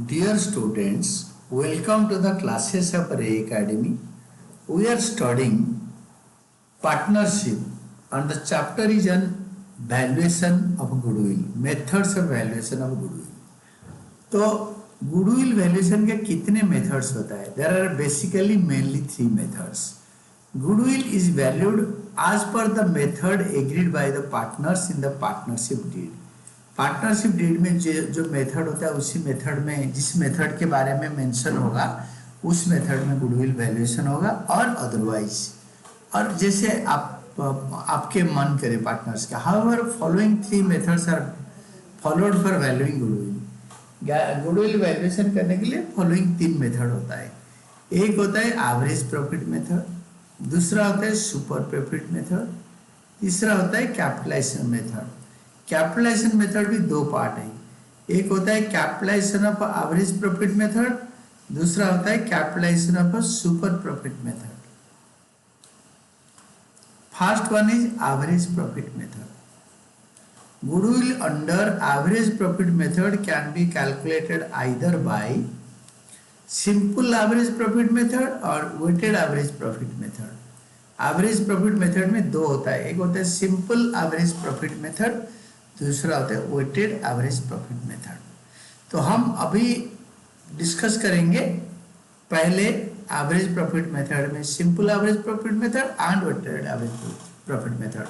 Dear students, welcome to the classes of Ray Academy. We are studying partnership and the chapter is on valuation of goodwill, methods of valuation of goodwill. तो goodwill valuation के कितने methods होता है? There are basically mainly three methods. Goodwill is valued as per the method agreed by the partners in the partnership deed. Partnership deed में जो method होता है उसी मेथड में जिस मेथड के बारे में मेंशन होगा उस मेथड में गुडविल वैल्यूएशन होगा और अदरवाइज और जैसे आपके मन करे पार्टनर्स का however following three methods are followed for valuing goodwill. Goodwill valuation करने के लिए फॉलोइंग तीन मेथड होता है। एक होता है एवरेज प्रॉफिट मेथड, दूसरा होता है सुपर प्रॉफिट मेथड, तीसरा होता है कैपिटलाइजेशन मेथड। कैपिटलाइजेशन मेथड भी दो पार्ट है, एक होता है capitalization of average profit method, दूसरा होता है capitalization of super profit method. First one is average profit method. Goodwill under average profit method can be calculated either by simple average profit method और weighted average profit method. Average profit method में दो होता है, एक होता है simple average profit method, दूसरा होता है वेटेड एवरेज प्रॉफिट मेथड। तो हम अभी डिस्कस करेंगे पहले एवरेज प्रॉफिट मेथड में simple average profit method and weighted average profit method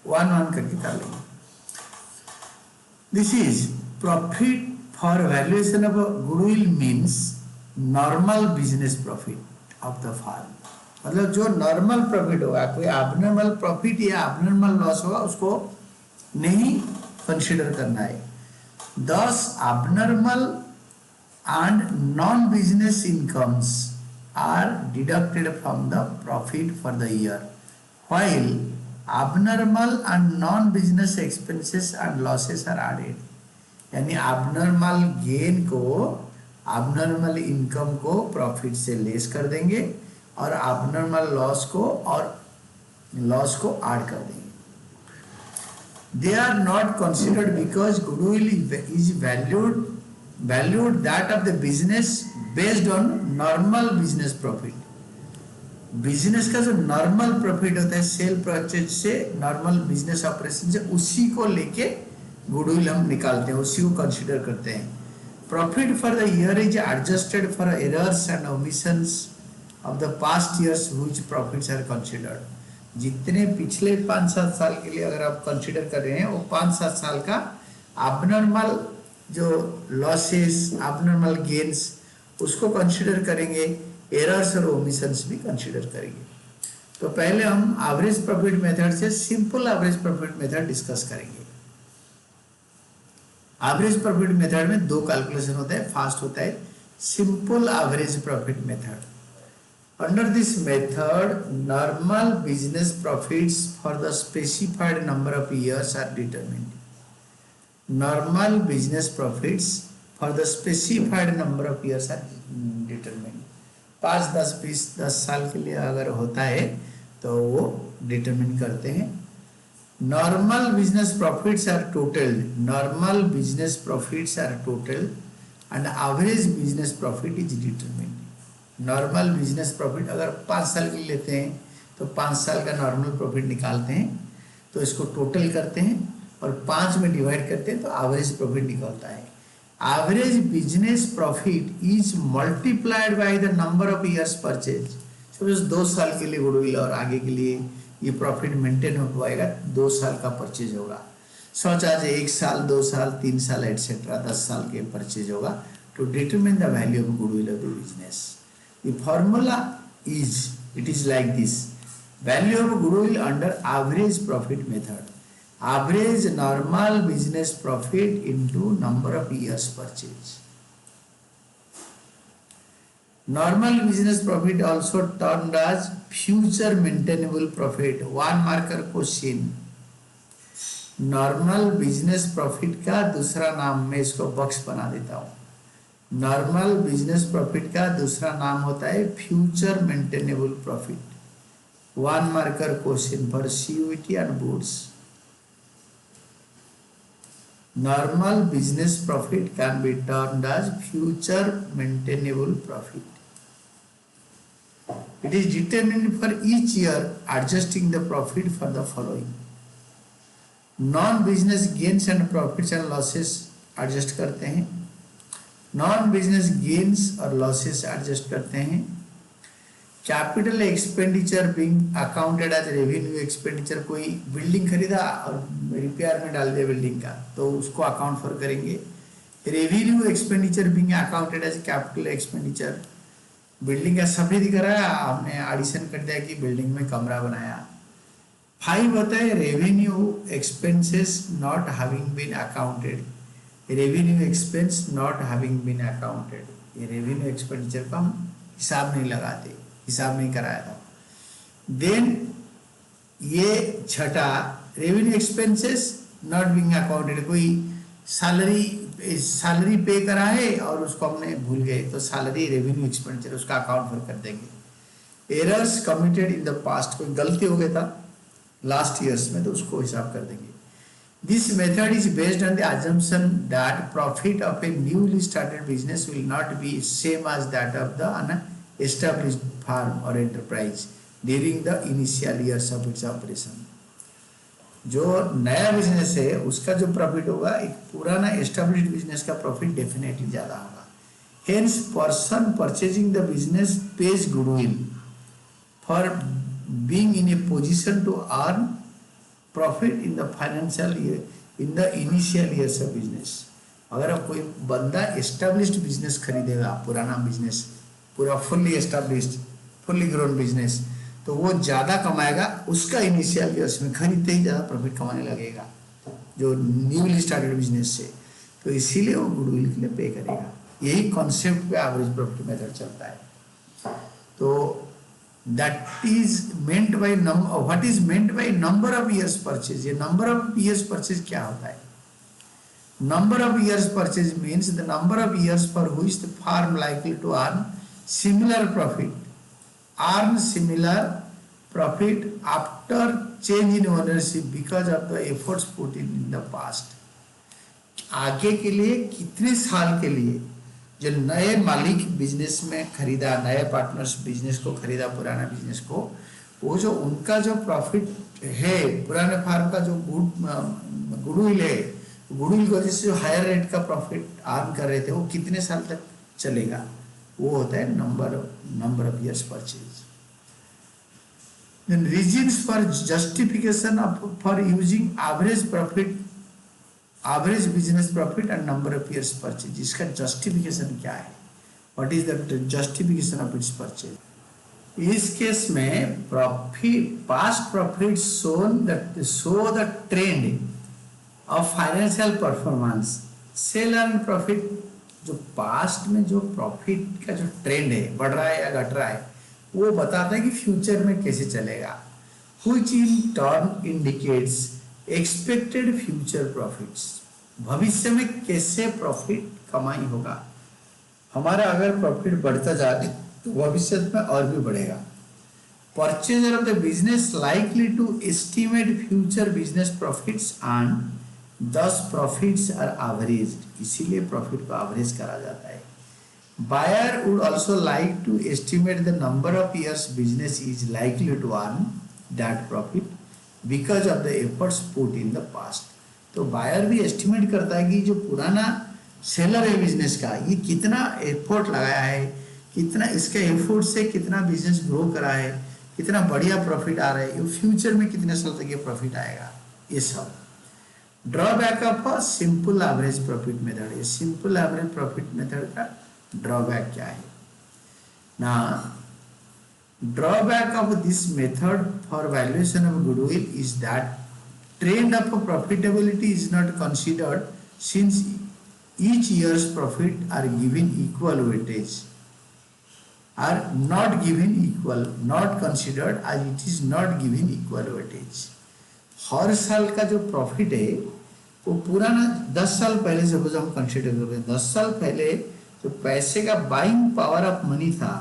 one one करके कर लेंगे। This is profit for valuation of goodwill means normal business profit of the firm. मतलब जो नॉर्मल प्रॉफिट होगा, कोई एबनॉर्मल प्रॉफिट या abnormal loss होगा उसको नहीं कंसीडर करना है। Thus, abnormal and non-business incomes are deducted from the profit for the year, while abnormal and non-business expenses and losses are added. यानी abnormal gain को abnormal income को profit से लेस कर देंगे और abnormal loss को और loss को add कर देंगे। They are not considered because goodwill is valued that of the business based on normal business profit. Business का जो नॉर्मल प्रॉफिट होता है सेल परचेज से, नॉर्मल बिजनेस ऑपरेशन से, उसी को लेके गुडविल हम निकालते हैं, उसी को कंसीडर करते हैं। Profit for the year is adjusted for errors and omissions of the past years which profits are considered. जितने पिछले 5-7 साल के लिए अगर आप कंसीडर कर रहे हैं वो 5-7 साल का एबनॉर्मल जो लॉसेस, एबनॉर्मल गेन्स उसको कंसीडर करेंगे, एरर्स और ओमिशंस भी कंसीडर करेंगे। तो पहले हम एवरेज प्रॉफिट मेथड से simple average profit method discuss करेंगे। एवरेज प्रॉफिट मेथड में दो कैलकुलेशन होता है। फर्स्ट होता है simple average profit method. Under this method, normal business profits for the specified number of years are determined. Normal business profits for the specified number of years are determined. 5, 10, 20, 10 साल के लिए अगर होता है तो वो डिटरमिन करते हैं। Normal business profits are totaled. Normal business profits are totaled and average business profit is determined. Normal business profit अगर 5 साल के लिए लेते हैं तो 5 साल का नॉर्मल प्रॉफिट निकालते हैं, तो इसको टोटल करते हैं और 5 में डिवाइड करते हैं तो एवरेज प्रॉफिट निकलता है। Average business profit is multiplied by the number of years purchase. Suppose 2 साल के लिए गुडविल और आगे के लिए ये प्रॉफिट मेंटेन हो पाएगा, 2 साल का परचेज होगा। सोच आज 1 साल, 2 साल, 3 साल एटसेट्रा 10 साल के परचेज होगा to determine the value of goodwill of the business. The formula is, it is like this: value of goodwill under average profit method, average normal business profit into number of years purchase. Normal business profit also termed as future maintainable profit. One marker question. Normal business profit का दूसरा नाम, मैं इसको box बना देता हूँ। Normal business profit का दूसरा नाम होता है future maintainable profit. 1 marker question for CUET and boards. normal business profit can be termed as future maintainable profit. It is determined for each year, adjusting the profit for the following. Non-business gains and profits and losses adjust करते हैं, non-business gains और losses adjust करते हैं, capital expenditure being accounted as revenue expenditure, कोई building खरीदा और repair में डाल दिया बिल्डिंग का तो उसको अकाउंट फॉर करेंगे. Revenue expenditure being accounted as capital expenditure, building का सफेदी कराया, आपने एडिशन कर दिया कि बिल्डिंग में कमरा बनाया. 5 होता है revenue expenses not having been accounted, revenue expense not having been accounted, ये रेवेन्यू एक्सपेंडिचर का हम हिसाब नहीं लगाते, हिसाब नहीं कराया था. देन ये छठा revenue expenses not being accounted, कोई सैलरी पे करा है और उसको हमने भूल गए तो सैलरी रेवेन्यू एक्सपेंडिचर उसका अकाउंट फॉर कर देंगे. Errors committed in the past, कोई गलती हो गया था लास्ट ईयर्स में तो उसको हिसाब कर देंगे. This method is based on the assumption that profit of a newly started business will not be same as that of the established firm or enterprise during the initial years of its operation. जो नया business है उसका जो profit होगा एक पुराना established business का profit definitely ज्यादा होगा. Hence, person purchasing the business pays goodwill for being in a position to earn profit in the financial year in the initial years of business. अगर आप कोई बंदा एस्टेब्लिश्ड बिजनेस खरीदेगा, पुराना business पूरा fully established fully grown business, तो वो ज़्यादा कमाएगा, उसका इनिशियल ईयर्स में खरीदते ही ज़्यादा प्रॉफिट कमाने लगेगा जो न्यूली स्टार्टेड बिजनेस से, तो इसीलिए वो गुडविल के लिए पे करेगा. यही कॉन्सेप्ट पे एवरेज प्रॉफिट मेथड चलता है. तो that is meant by what is meant by number of years purchase. ये नंबर ऑफ ईयर्स परचेज क्या होता है? Number of years purchase means the number of years for which the firm likely to earn similar profit, earn similar profit after change in ownership because of the efforts put in the past. आगे के लिए कितने साल के लिए जो नए मालिक बिजनेस में खरीदा, नए पार्टनर्स बिजनेस को खरीदा, पुराना बिजनेस को, वो जो उनका जो प्रॉफिट है पुराने फार्म का जो गुडविल है, गुडविल की वजह से जो हायर रेट का प्रॉफिट अर्न कर रहे थे वो कितने साल तक चलेगा, वो होता है number of years purchase. Then reasons for justification for using average profit, average business profit and number of years purchase. इसका जस्टिफिकेशन क्या है? What is the justification of its purchase? इस केस में profit, past profit show the trend और financial performance. Sale and profit, जो past में जो profit का जो ट्रेंड है, बढ़ रहा है या घट रहा है, वो बताता है कि फ्यूचर में कैसे चलेगा. Which in turn indicates expected future profits. भविष्य में कैसे प्रॉफिट कमाई होगा. हमारा अगर प्रॉफिट बढ़ता जाए तो भविष्य में और भी बढ़ेगा. Purchaser of the business likely to estimate future business profits and these profits are averaged, इसीलिए प्रॉफिट को एवरेज करा जाता है. Buyer would also like to estimate the number of years business is likely to earn that profit because of the efforts put in the past. तो buyer भी estimate करता है कि जो पुराना सेलर है बिजनेस का, ये कितना एफर्ट लगाया है, कितना इसके एफर्ट से कितना बिजनेस ग्रो करा है, कितना बढ़िया प्रॉफिट आ रहा है, फ्यूचर में कितने साल तक ये प्रॉफिट आएगा, ये सब. Drawback of a simple average profit method. ये सिंपल एवरेज प्रॉफिट मेथड का ड्रॉबैक क्या है ना? Drawback of this method for valuation of goodwill is that trend of profitability is not considered since each year's profit are given equal weightage, are not given equal, not considered as it is not given equal weightage. हर साल का जो profit है वो पुराना 10 साल पहले से हम कंसिडर करते हैं. 10 साल पहले जो पैसे का बाइंग पावर ऑफ मनी था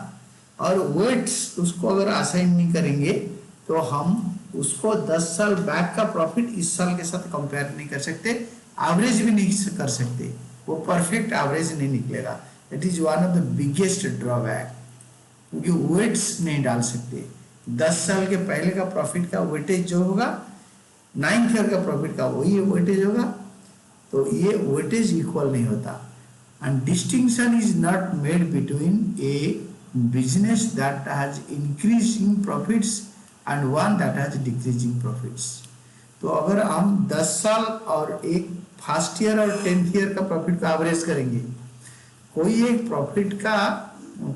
और वेट्स उसको अगर असाइन नहीं करेंगे तो हम उसको 10 साल बैक का प्रॉफिट इस साल के साथ कंपेयर नहीं कर सकते. एवरेज भी नहीं कर सकते, वो परफेक्ट एवरेज नहीं निकलेगा। That is one of the biggest drawback, क्योंकि वेट्स नहीं डाल सकते। 10 साल के पहले का प्रॉफिट का वेटेज जो होगा 9th ईयर का प्रॉफिट का वही वेटेज होगा, तो ये वेटेज इक्वल नहीं होता। And distinction is not made between A business that has increasing profits and one that has decreasing profits. तो अगर हम 10 साल और एक फर्स्ट ईयर और 10th ईयर का प्रॉफिट का एवरेज करेंगे, कोई एक प्रॉफिट का,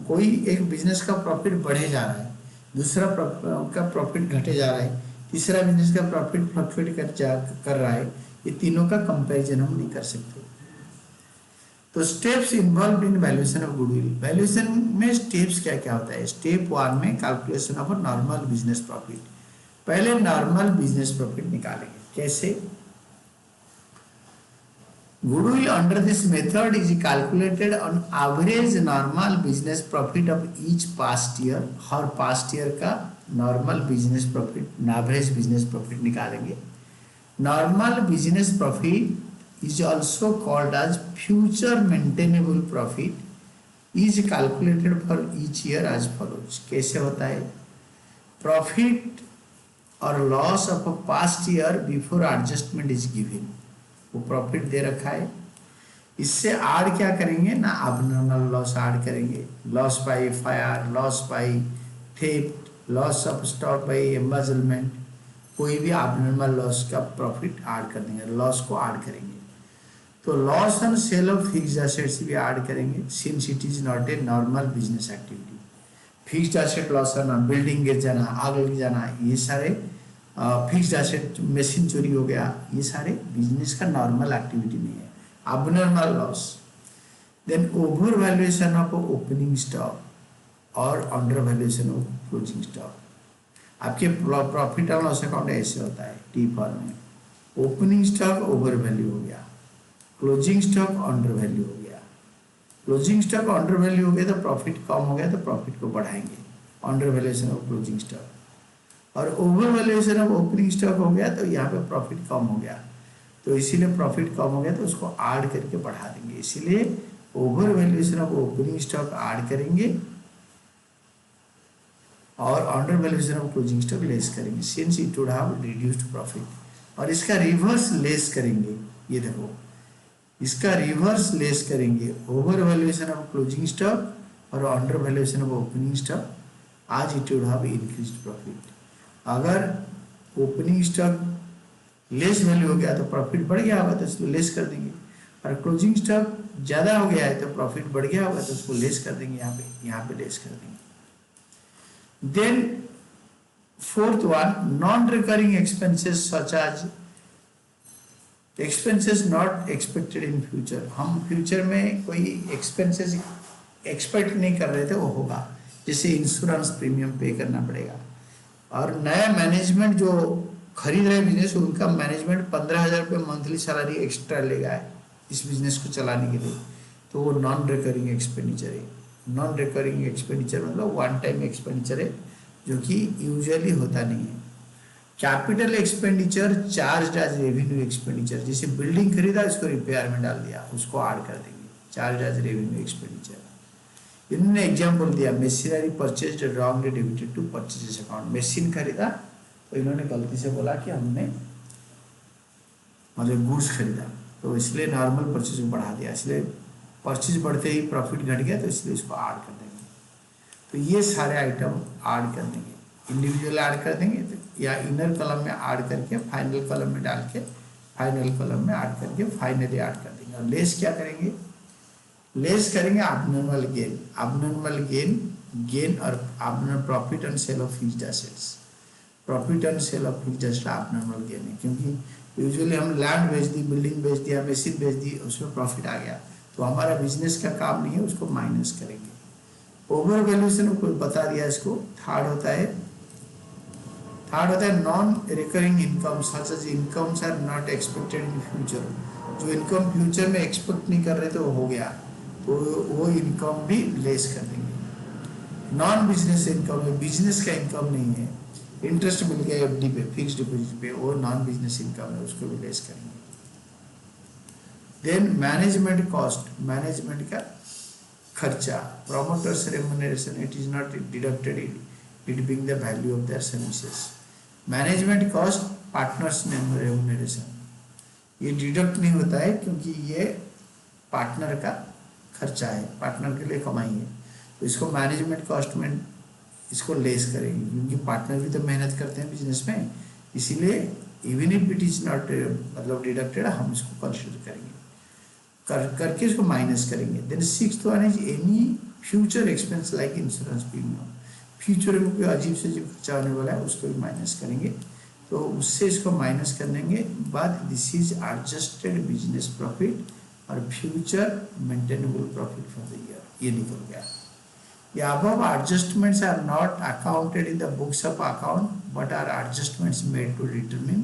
कोई एक बिजनेस का प्रॉफिट बढ़े जा रहा है, दूसरा का प्रॉफिट घटे जा रहा है, तीसरा बिजनेस का प्रॉफिट फ्लक्चुएट कर रहा है, ये तीनों का कंपैरिजन हम नहीं कर सकते। तो steps involve in valuation of goodwill. Valuation में स्टेप्स क्या क्या होता है? स्टेप 1 में calculation of a normal business profit. पहले नॉर्मल बिजनेस प्रॉफिट निकालेंगे। कैसे? Goodwill under this method is calculated on average normal business profit of each past year। Her past year का normal business profit, average business profit निकालेंगे। Normal business profit is also called as future maintainable profit, is calculated for each year as follows। कैसे होता है? Profit or loss of a past year before adjustment is given। वो profit दे रखा है, इससे आड़ क्या करेंगे ना, अबनॉर्मल लॉस ऐड करेंगे। Loss by fire, loss by theft, loss of stock by embezzlement, कोई भी अबनॉर्मल लॉस का प्रॉफिट ऐड कर देंगे, लॉस को ऐड करेंगे। तो loss on sale of fixed assets भी ऐड करेंगे, since it is not a normal business activity. Fixed asset loss आना, बिल्डिंग गिर जाना, आग लग जाना, ये सारे फिक्स्ड एसेट, मशीन चोरी हो गया, ये सारे बिजनेस का नॉर्मल एक्टिविटी नहीं है, abnormal loss. Then over valuation of opening stock और under valuation of closing stock. आपके प्रॉफिट एंड लॉस अकाउंट ऐसे होता है टी फॉर्म में, ओपनिंग स्टॉक ओवर वैल्यू हो गया, क्लोजिंग स्टॉक अंडर वैल्यू हो गया। क्लोजिंग स्टॉक अंडर वैल्यू हो गया तो प्रॉफिट कम हो गया, तो प्रॉफिट को बढ़ाएंगे, under valuation of closing stock. और over valuation of opening stock हो गया तो यहाँ पे प्रॉफिट कम हो गया, तो इसीलिए प्रॉफिट कम हो गया तो उसको ऐड करके बढ़ा देंगे, इसीलिए over valuation of opening stock add करेंगे और under valuation of closing stock less करेंगे, since it would have reduced profit. और इसका रिवर्स लेस करेंगे, ये देखो इसका रिवर्स लेस करेंगे, over valuation of closing stock और under valuation of opening stock, आज it would have increased profit. अगर ओपनिंग स्टॉक लेस वैल्यू हो गया तो प्रॉफिट बढ़ गया होगा तो इसको लेस कर देंगे, और क्लोजिंग स्टॉक ज़्यादा हो गया है तो प्रॉफिट बढ़ गया होगा तो उसको लेस कर देंगे, यहाँ पे लेस कर देंगे। Then fourth one, non recurring expenses such as expenses not expected in future. हम फ्यूचर में कोई एक्सपेंसेस एक्सपेक्ट नहीं कर रहे थे, वो होगा, जैसे इंश्योरेंस प्रीमियम पे करना पड़ेगा, और नया मैनेजमेंट जो खरीद रहे बिजनेस, उनका मैनेजमेंट 15,000 रुपये मंथली सैलरी एक्स्ट्रा लेगा है इस बिजनेस को चलाने के लिए, तो वो नॉन रिकरिंग एक्सपेंडिचर है। नॉन रिकरिंग एक्सपेंडिचर मतलब वन टाइम एक्सपेंडिचर है, जो कि यूजुअली होता नहीं है। Capital expenditure charge as revenue expenditure, जैसे बिल्डिंग खरीदा इसको रिपेयर में डाल दिया, उसको ऐड कर देंगे, चार्ज एज रेवेन्यू एक्सपेंडिचर। इन्होंने एग्जाम्पल दिया, machinery purchase wrongly debited to purchase account. Machine खरीदा तो इन्होंने गलती से बोला कि हमने मतलब गुड्स खरीदा, तो इसलिए नॉर्मल परचेज को बढ़ा दिया, इसलिए परचेज बढ़ते ही प्रॉफिट घट गया, तो इसलिए इसको ऐड कर देंगे। तो ये सारे आइटम ऐड कर देंगे, इंडिविजुअल ऐड कर देंगे, तो या इनर कॉलम में ऐड करके फाइनल कॉलम में डाल के, फाइनल कॉलम में ऐड करके फाइनली ऐड कर देंगे। और लेस क्या करेंगे? लेस करेंगे अबनॉर्मल गेन, अबनॉर्मल गेन और abnormal profit on sale of fixed assets. Profit on sale of fixed asset abnormal gain है, क्योंकि यूजुअली हम लैंड बेच दी, बिल्डिंग बेच दिया, मशीन बेच दी, उसमें प्रॉफिट आ गया, तो हमारा बिजनेस का काम नहीं है, उसको माइनस करेंगे। ओवर वैल्यूएशन को बता दिया इसको। थर्ड होता है non recurring income, such as incomes are not expected in future. जो इनकम फ्यूचर में एक्सपेक्ट नहीं कर रहे थे वो हो गया, तो वो इनकम भी लेस कर देंगे। नॉन बिजनेस इनकम है, बिजनेस का इनकम नहीं है, इंटरेस्ट मिल गया एफडी पे, फिक्स्ड डिपॉजिट पे, वो नॉन बिजनेस इनकम है, उसको भी लेस करेंगे। देन मैनेजमेंट कॉस्ट, मैनेजमेंट का खर्चा, promoters remuneration, it is not deducted it being the value of their services. Management cost, partners remuneration, ये डिडक्ट नहीं होता है क्योंकि ये पार्टनर का खर्चा है, पार्टनर के लिए कमाई है, तो इसको मैनेजमेंट कॉस्ट में इसको लेस करेंगे क्योंकि पार्टनर भी तो मेहनत करते हैं बिजनेस में, इसीलिए even if it is not मतलब डिडक्टेड हम इसको कंसिडर करेंगे, करके इसको माइनस करेंगे। Then sixth one is any future expense like insurance premium, future में कोई अजीब से अजीब खर्चा होने वाला है उसको भी माइनस करेंगे, तो उससे इसको माइनस करने के बाद this is adjusted business profit और future maintainable profit for the year, ये निकल गया। The above adjustments are not accounted in the books of account but are adjustments made to determine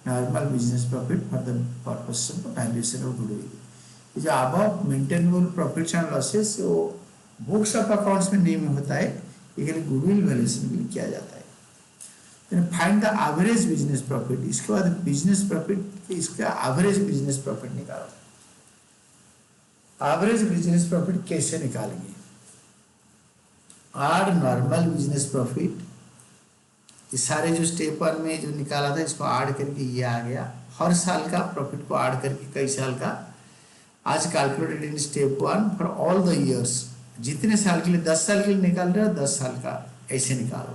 normal business profit for the purpose of valuation of goodwill. जो above maintainable profits and losses वो books of accounts में नहीं होता है, ये केवल goodwill valuation के लिए किया जाता है। Then find the average business profit, इसके बाद business profit इसका average business profit निकालो। average business profit कैसे निकालेंगे? आर नॉर्मल बिजनेस प्रॉफिट, ये सारे जो स्टेप वन में जो निकाला था इसको ऐड करके ये आ गया, हर साल का प्रॉफिट को ऐड करके कई साल का आज calculated in step one for all the years, जितने साल के लिए 10 साल के लिए निकाल रहे हो 10 साल का ऐसे निकालो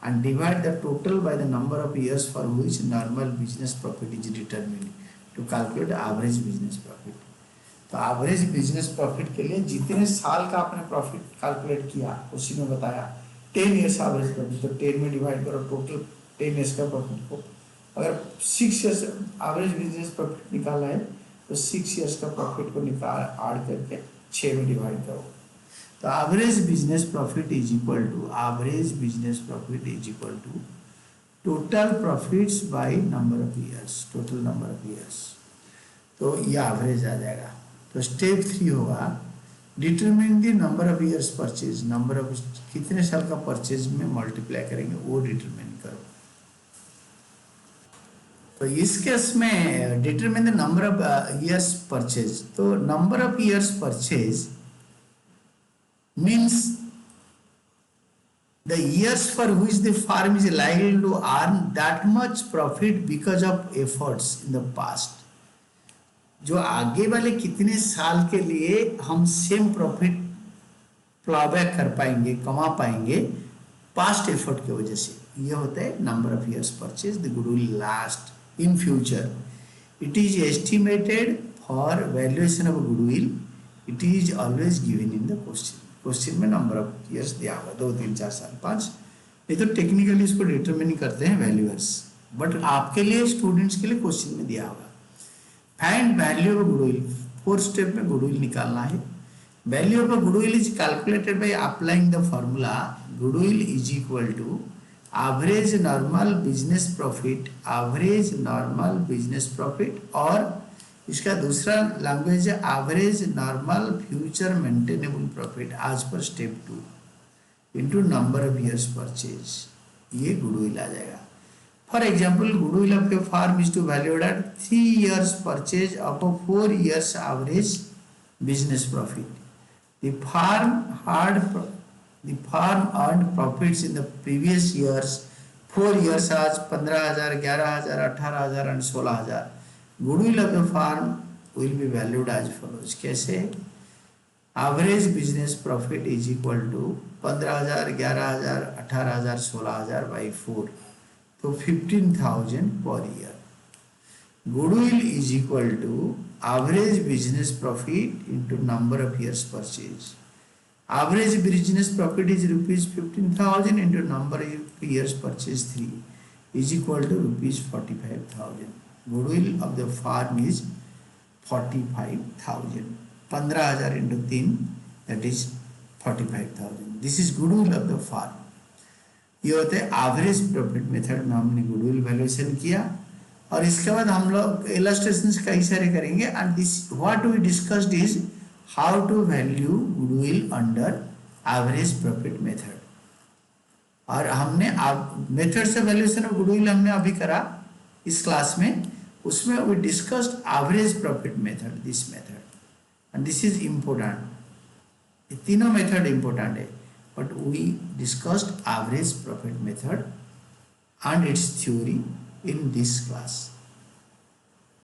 and divide the total by the number of years for which normal business profit is determined to calculate average business profit. तो एवरेज बिजनेस प्रॉफिट के लिए जितने साल का आपने प्रॉफिट कैलकुलेट किया उसी में बताया 10 ईयर्स एवरेज प्रॉफिट, तो 10 में डिवाइड करो टोटल 10 ईयर्स का प्रॉफिट को, अगर 6 ईयर्स एवरेज बिजनेस प्रॉफिट निकाला है तो 6 ईयर्स का प्रॉफिट को निकाल ऐड करके 6 में डिवाइड करो, तो average business profit is equal to total profits by number of years, total number of years, तो ये एवरेज आ जाएगा। तो स्टेप 3 होगा determine the number of years purchase, number of कितने साल का परचेज में मल्टीप्लाई करेंगे वो डिटरमिन करो। तो इस केस में determine the number of years purchase, तो number of years purchase means the years for which the firm is likely to earn that much profit because of efforts in the past, जो आगे वाले कितने साल के लिए हम सेम प्रॉफिट प्लॉबैक कर पाएंगे, कमा पाएंगे पास्ट एफर्ट की वजह से, ये होता है number of years purchase the goodwill last in future. It is estimated for valuation of goodwill, it is always given in the question में नंबर ऑफ इयर्स दिया हुआ 2 3 4 साल 5, ये तो टेक्निकली इसको डिटरमिन करते हैं वैल्यूअर्स, बट आपके लिए स्टूडेंट्स के लिए क्वेश्चन में दिया होगा। Find value of goodwill, 4 step में गुडविल निकालना है। Value of goodwill is calculated by applying the formula goodwill is equal to average normal business profit, average normal business profit, और इसका दूसरा लैंग्वेज है average normal future maintainable profit as per step 2 into number of years purchase, ये goodwill आ जाएगा। For example goodwill of a firm is to valued at 3 years purchase of 4 years average business profit. The firm earn profits in the previous years 4 years आज 15,000, 11,000, 18,000 and 16,000। Goodwill of the firm will be valued as follows, कैसे? Average business profit is equal to 15,000, 11,000, 18,000, 16,000 by 4, तो 15,000 per year. Goodwill is equal to average business profit into number of years purchase. Average business profit is ₹15,000 into number of years purchase 3 is equal to ₹45,000। Goodwill of the firm is 45,000, 15,000 into 3 that is 45,000. This is goodwill of the firm. ये होते हैं average profit method में हमने goodwill valuation किया, और इसके बाद हम लोग इलस्ट्रेशंस कई सारे करेंगे and this what we discussed is how to value goodwill under average profit method. और हमने मेथड से वैल्यूएशन ऑफ गुडविल हमने अभी करा इस क्लास में, उसमें we discussed average profit method, this method, and this is important. ये तीनों मेथड इम्पोर्टेंट है, but we discussed average profit method and its theory in this class.